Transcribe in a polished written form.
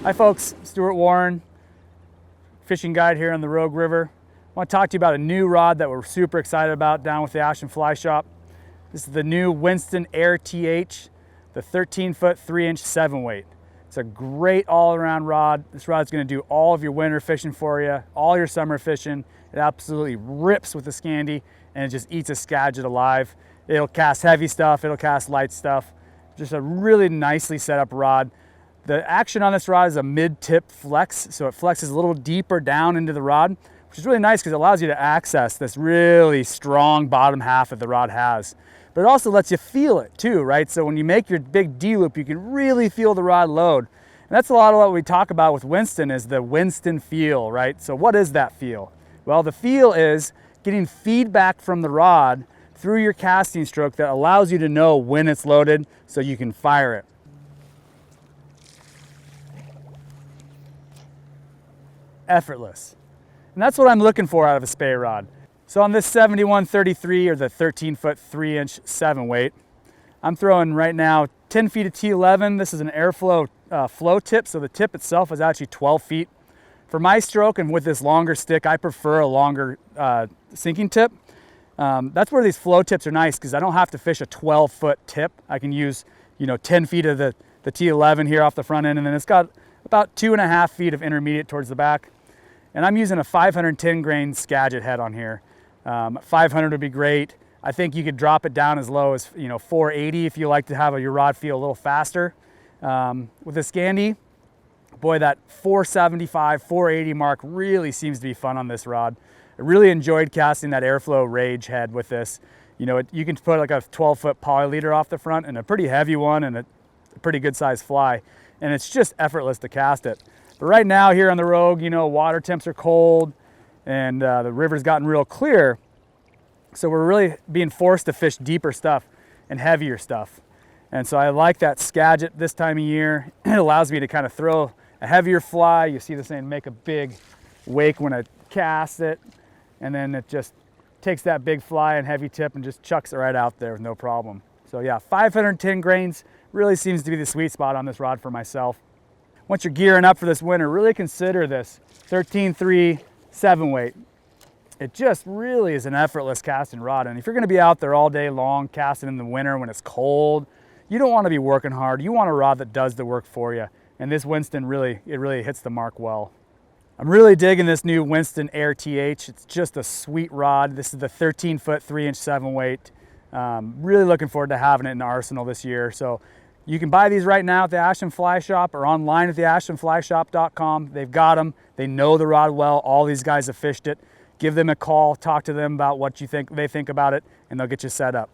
Hi folks, Stuart Warren, fishing guide here on the Rogue River. I want to talk to you about a new rod that we're super excited about down with the Ashland Fly Shop. This is the new Winston Air TH, the 13-foot 3-inch 7-weight. It's a great all-around rod. This rod's going to do all of your winter fishing for you, all your summer fishing. It absolutely rips with the Scandi, and it just eats a Skagit alive. It'll cast heavy stuff, it'll cast light stuff. Just a really nicely set up rod. The action on this rod is a mid-tip flex, so it flexes a little deeper down into the rod, which is really nice because it allows you to access this really strong bottom half that the rod has. But it also lets you feel it too, right? So when you make your big D-loop, you can really feel the rod load. And that's a lot of what we talk about with Winston is the Winston feel, right? So what is that feel? Well, the feel is getting feedback from the rod through your casting stroke that allows you to know when it's loaded so you can fire it. Effortless. And that's what I'm looking for out of a spey rod. So on this 7133 or the 13-foot 3-inch 7-weight, I'm throwing right now 10 feet of T11. This is an airflow flow tip, so the tip itself is actually 12 feet. For my stroke and with this longer stick, I prefer a longer sinking tip. That's where these flow tips are nice because I don't have to fish a 12-foot tip. I can use 10 feet of the T11 here off the front end, and then it's got about 2.5 feet of intermediate towards the back. And I'm using a 510 grain Skagit head on here. 500 would be great. I think you could drop it down as low as 480 if you like to have your rod feel a little faster. With the Scandi, boy, that 475, 480 mark really seems to be fun on this rod. I really enjoyed casting that Airflow Rage head with this. You can put like a 12-foot poly leader off the front and a pretty heavy one and a pretty good sized fly. And it's just effortless to cast it. But right now here on the Rogue, water temps are cold and the river's gotten real clear. So we're really being forced to fish deeper stuff and heavier stuff. And so I like that Skagit this time of year. It allows me to kind of throw a heavier fly. You see this thing make a big wake when I cast it. And then it just takes that big fly and heavy tip and just chucks it right out there with no problem. So yeah, 510 grains really seems to be the sweet spot on this rod for myself. Once you're gearing up for this winter, really consider this 13.3 7-weight. It just really is an effortless casting rod. And if you're gonna be out there all day long casting in the winter when it's cold, you don't wanna be working hard. You want a rod that does the work for you. And this Winston really hits the mark well. I'm really digging this new Winston Air TH. It's just a sweet rod. This is the 13-foot 3-inch 7-weight. Really looking forward to having it in the arsenal this year. So you can buy these right now at the Ashland Fly Shop or online at the ashlandflyshop.com. They've got them. They know the rod well. All these guys have fished it. Give them a call, talk to them about what they think about it, and they'll get you set up.